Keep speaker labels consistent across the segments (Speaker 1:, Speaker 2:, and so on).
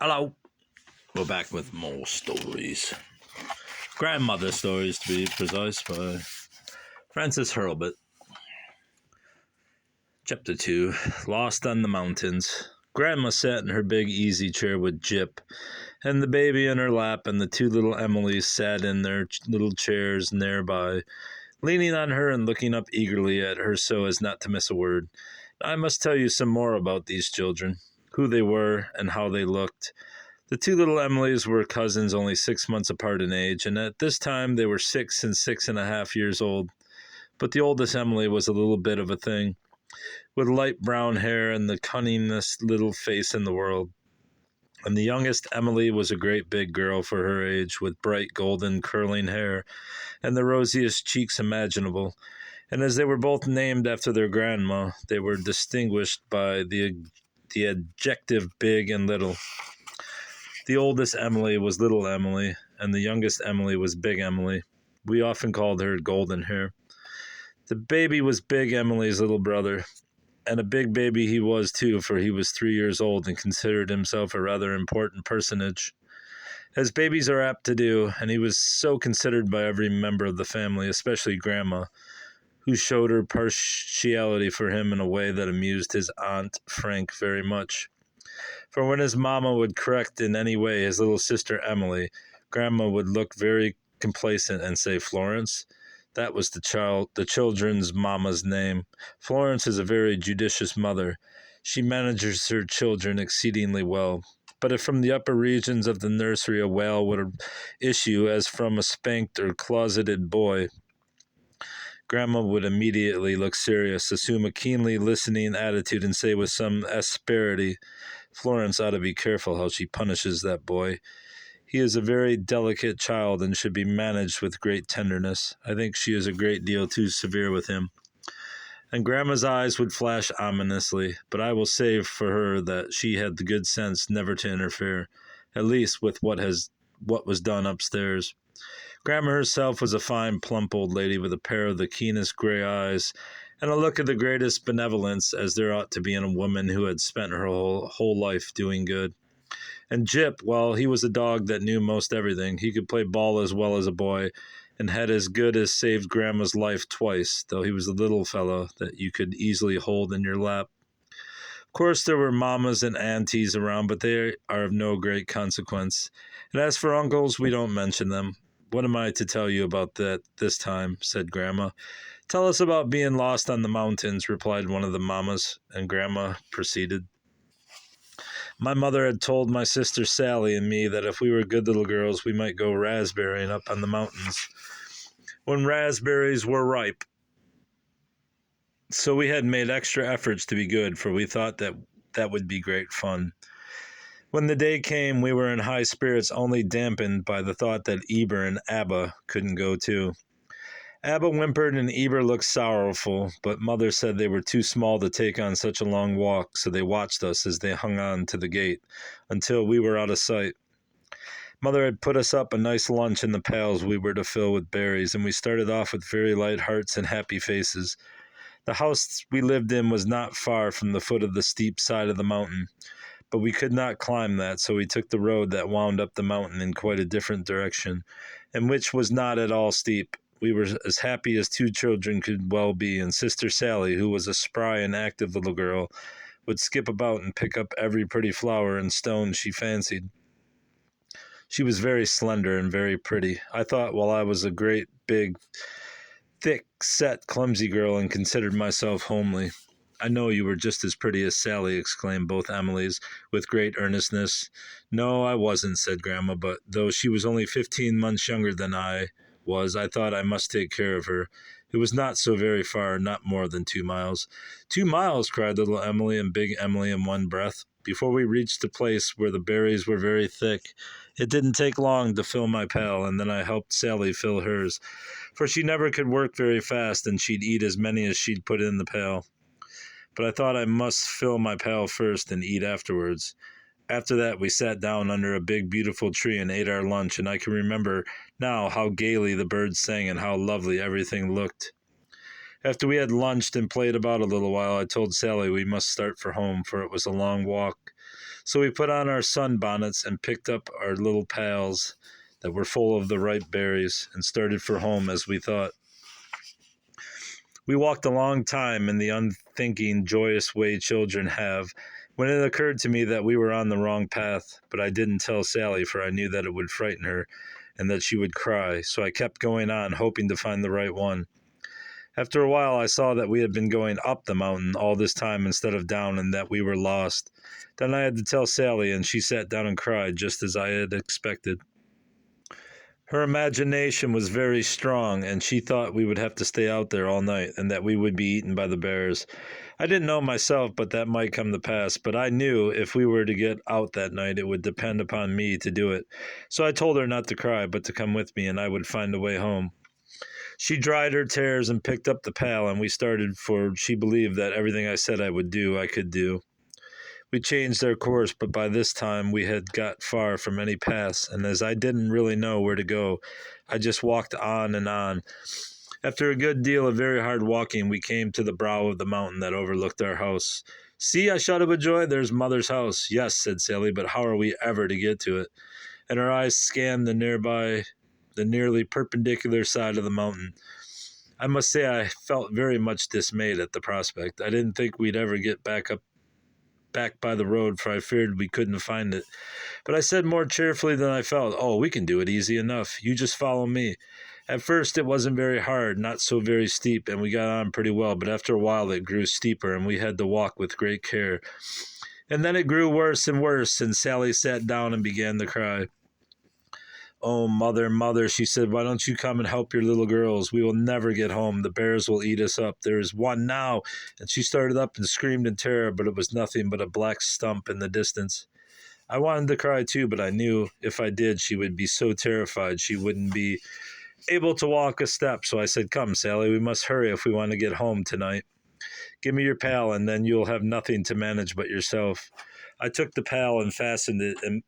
Speaker 1: Hello. We're back with more stories. Grandmother stories, to be precise, by Francis Hurlbut. Chapter 2. Lost on the Mountains. Grandma sat in her big easy chair with Jip, and the baby in her lap, and the two little Emilys sat in their little chairs nearby, leaning on her and looking up eagerly at her so as not to miss a word. I must tell you some more about these children, who they were, and how they looked. The two little Emilys were cousins only 6 months apart in age, and at this time they were 6 and 6.5 years old. But the oldest Emily was a little bit of a thing, with light brown hair and the cunningest little face in the world. And the youngest Emily was a great big girl for her age, with bright golden curling hair and the rosiest cheeks imaginable. And as they were both named after their grandma, they were distinguished by the adjective big and little. The oldest Emily was Little Emily, and the youngest Emily was Big Emily. We often called her Golden Hair. The baby was Big Emily's little brother, and a big baby he was too, for he was 3 years old and considered himself a rather important personage, as babies are apt to do, and he was so considered by every member of the family, especially Grandma, who showed her partiality for him in a way that amused his Aunt Frank very much. For when his mamma would correct in any way his little sister Emily, Grandma would look very complacent and say, "Florence." That was the children's mamma's name. Florence is a very judicious mother. She manages her children exceedingly well. But if from the upper regions of the nursery a wail would issue as from a spanked or closeted boy, Grandma would immediately look serious, assume a keenly listening attitude, and say with some asperity, "Florence ought to be careful how she punishes that boy. He is a very delicate child and should be managed with great tenderness. I think she is a great deal too severe with him." And Grandma's eyes would flash ominously, but I will say for her that she had the good sense never to interfere, at least with what was done upstairs. Grandma herself was a fine, plump old lady with a pair of the keenest gray eyes and a look of the greatest benevolence, as there ought to be in a woman who had spent her whole life doing good. And Jip, well, he was a dog that knew most everything. He could play ball as well as a boy, and had as good as saved Grandma's life twice, though he was a little fellow that you could easily hold in your lap. Of course, there were mammas and aunties around, but they are of no great consequence. And as for uncles, we don't mention them. "What am I to tell you about that this time?" said Grandma. "Tell us about being lost on the mountains," replied one of the mammas, and Grandma proceeded. "My mother had told my sister Sally and me that if we were good little girls, we might go raspberrying up on the mountains when raspberries were ripe. So we had made extra efforts to be good, for we thought that would be great fun. When the day came, we were in high spirits, only dampened by the thought that Eber and Abba couldn't go too. Abba whimpered and Eber looked sorrowful, but Mother said they were too small to take on such a long walk, so they watched us as they hung on to the gate until we were out of sight. Mother had put us up a nice lunch in the pails we were to fill with berries, and we started off with very light hearts and happy faces. The house we lived in was not far from the foot of the steep side of the mountain, but we could not climb that, so we took the road that wound up the mountain in quite a different direction, and which was not at all steep. We were as happy as two children could well be, and Sister Sally, who was a spry and active little girl, would skip about and pick up every pretty flower and stone she fancied. She was very slender and very pretty. I thought, well, I was a great, big, thick-set, clumsy girl and considered myself homely. "I know you were just as pretty as Sally," exclaimed both Emilys with great earnestness. "No, I wasn't," said Grandma, "but though she was only 15 months younger than I was, I thought I must take care of her. It was not so very far, not more than 2 miles. 2 miles, cried little Emily and Big Emily in one breath. Before we reached the place where the berries were very thick, it didn't take long to fill my pail, and then I helped Sally fill hers, for she never could work very fast, and she'd eat as many as she'd put in the pail. But I thought I must fill my pail first and eat afterwards. After that, we sat down under a big, beautiful tree and ate our lunch, and I can remember now how gaily the birds sang and how lovely everything looked. After we had lunched and played about a little while, I told Sally we must start for home, for it was a long walk. So we put on our sunbonnets and picked up our little pails that were full of the ripe berries and started for home as we thought. We walked a long time in the unthinking, joyous way children have, when it occurred to me that we were on the wrong path, but I didn't tell Sally, for I knew that it would frighten her and that she would cry, so I kept going on, hoping to find the right one. After a while, I saw that we had been going up the mountain all this time instead of down, and that we were lost. Then I had to tell Sally, and she sat down and cried, just as I had expected. Her imagination was very strong, and she thought we would have to stay out there all night and that we would be eaten by the bears. I didn't know myself, but that might come to pass. But I knew if we were to get out that night, it would depend upon me to do it. So I told her not to cry, but to come with me, and I would find a way home. She dried her tears and picked up the pail, and we started, for she believed that everything I said I would do, I could do. We changed our course, but by this time we had got far from any paths, and as I didn't really know where to go, I just walked on and on. After a good deal of very hard walking, we came to the brow of the mountain that overlooked our house. "See," I shouted with joy, "there's Mother's house." "Yes," said Sally, "but how are we ever to get to it?" And her eyes scanned the nearly perpendicular side of the mountain. I must say I felt very much dismayed at the prospect. I didn't think we'd ever get back by the road, for I feared we couldn't find it. But I said more cheerfully than I felt, "Oh, we can do it easy enough. You just follow me." At first it wasn't very hard, not so very steep, and we got on pretty well, but after a while it grew steeper, and we had to walk with great care. And then it grew worse and worse, and Sally sat down and began to cry. "Oh, mother, mother," she said, "why don't you come and help your little girls? We will never get home. The bears will eat us up. There is one now." And she started up and screamed in terror, but it was nothing but a black stump in the distance. I wanted to cry too, but I knew if I did, she would be so terrified she wouldn't be able to walk a step. So I said, "Come, Sally, we must hurry if we want to get home tonight. Give me your pail, and then you'll have nothing to manage but yourself." I took the pail and fastened it and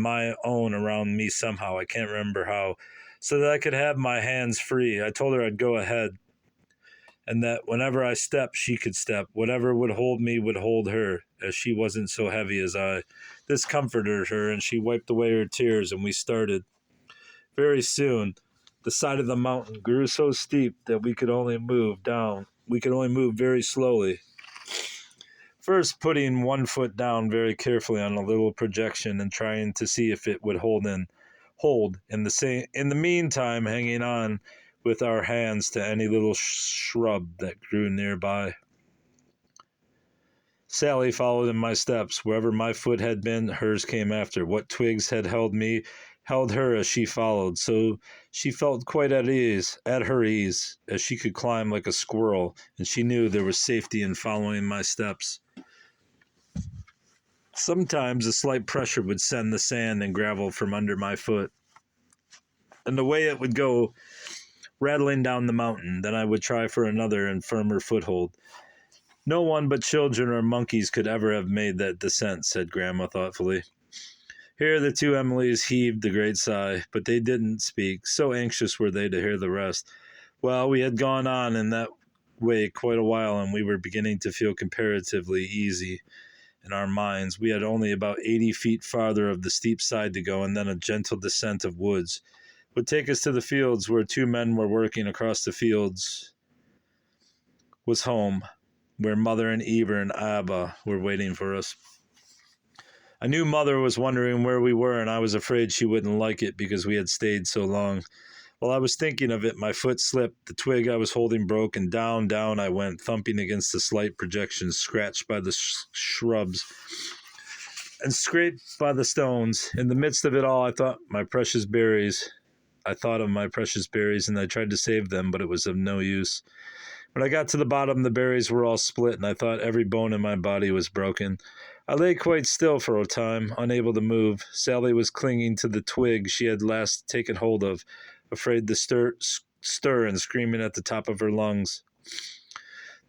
Speaker 1: my own around me somehow, I can't remember how, so that I could have my hands free. I told her I'd go ahead, and that whenever I stepped, she could step. Whatever would hold me would hold her, as she wasn't so heavy as I. This comforted her, and she wiped away her tears, and we started. Very soon, the side of the mountain grew so steep that we could only move down. We could only move very slowly, first putting one foot down very carefully on a little projection and trying to see if it would hold. In the meantime, hanging on with our hands to any little shrub that grew nearby. Sally followed in my steps. Wherever my foot had been, hers came after. What twigs had held me held her as she followed, so she felt quite at her ease, as she could climb like a squirrel, and she knew there was safety in following my steps. Sometimes a slight pressure would send the sand and gravel from under my foot, and away it would go, rattling down the mountain. Then I would try for another and firmer foothold. "No one but children or monkeys could ever have made that descent," said Grandma thoughtfully. Here the two Emilys heaved a great sigh, but they didn't speak, so anxious were they to hear the rest. Well, we had gone on in that way quite a while, and we were beginning to feel comparatively easy in our minds. We had only about 80 feet farther of the steep side to go, and then a gentle descent of woods would take us to the fields where two men were working. Across the fields was home, where Mother and Eber and Abba were waiting for us. I knew Mother was wondering where we were, and I was afraid she wouldn't like it because we had stayed so long. While I was thinking of it, my foot slipped, the twig I was holding broke, and down I went, thumping against the slight projections, scratched by the shrubs and scraped by the stones. In the midst of it all, I thought of my precious berries, and I tried to save them, but it was of no use. When I got to the bottom, the berries were all split, and I thought every bone in my body was broken. I lay quite still for a time, unable to move. Sally was clinging to the twig she had last taken hold of, afraid to stir and screaming at the top of her lungs.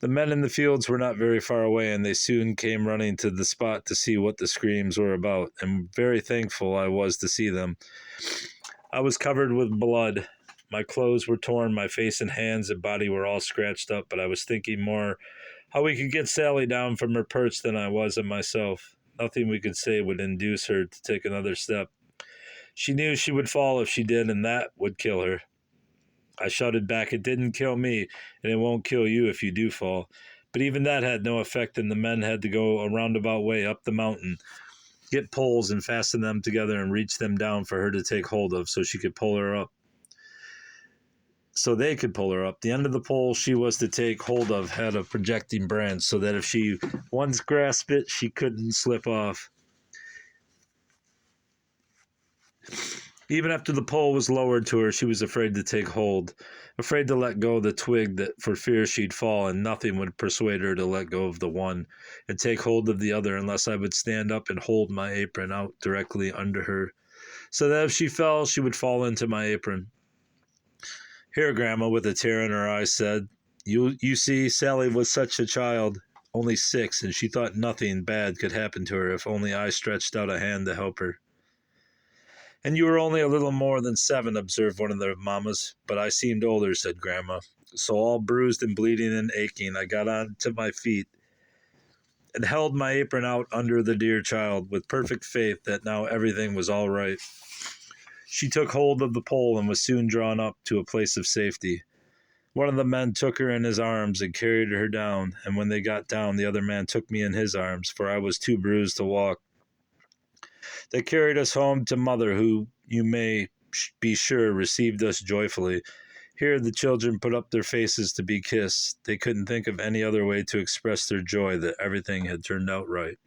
Speaker 1: The men in the fields were not very far away, and they soon came running to the spot to see what the screams were about, and very thankful I was to see them. I was covered with blood. My clothes were torn, my face and hands and body were all scratched up, but I was thinking more how we could get Sally down from her perch than I was of myself. Nothing we could say would induce her to take another step. She knew she would fall if she did, and that would kill her. I shouted back, "It didn't kill me, and it won't kill you if you do fall." But even that had no effect, and the men had to go a roundabout way up the mountain, get poles and fasten them together and reach them down for her to take hold of so she could pull her up. So they could pull her up. The end of the pole she was to take hold of had a projecting branch so that if she once grasped it, she couldn't slip off. Even after the pole was lowered to her, she was afraid to take hold, afraid to let go of the twig that for fear she'd fall, and nothing would persuade her to let go of the one and take hold of the other unless I would stand up and hold my apron out directly under her, so that if she fell, she would fall into my apron. Here, Grandma, with a tear in her eye, said, You see, Sally was such a child, only 6, and she thought nothing bad could happen to her if only I stretched out a hand to help her. And you were only a little more than 7, observed one of the mammas, but I seemed older, said Grandma. So all bruised and bleeding and aching, I got on to my feet and held my apron out under the dear child with perfect faith that now everything was all right. She took hold of the pole and was soon drawn up to a place of safety. One of the men took her in his arms and carried her down, and when they got down, the other man took me in his arms, for I was too bruised to walk. They carried us home to Mother, who, you may be sure, received us joyfully. Here the children put up their faces to be kissed. They couldn't think of any other way to express their joy that everything had turned out right.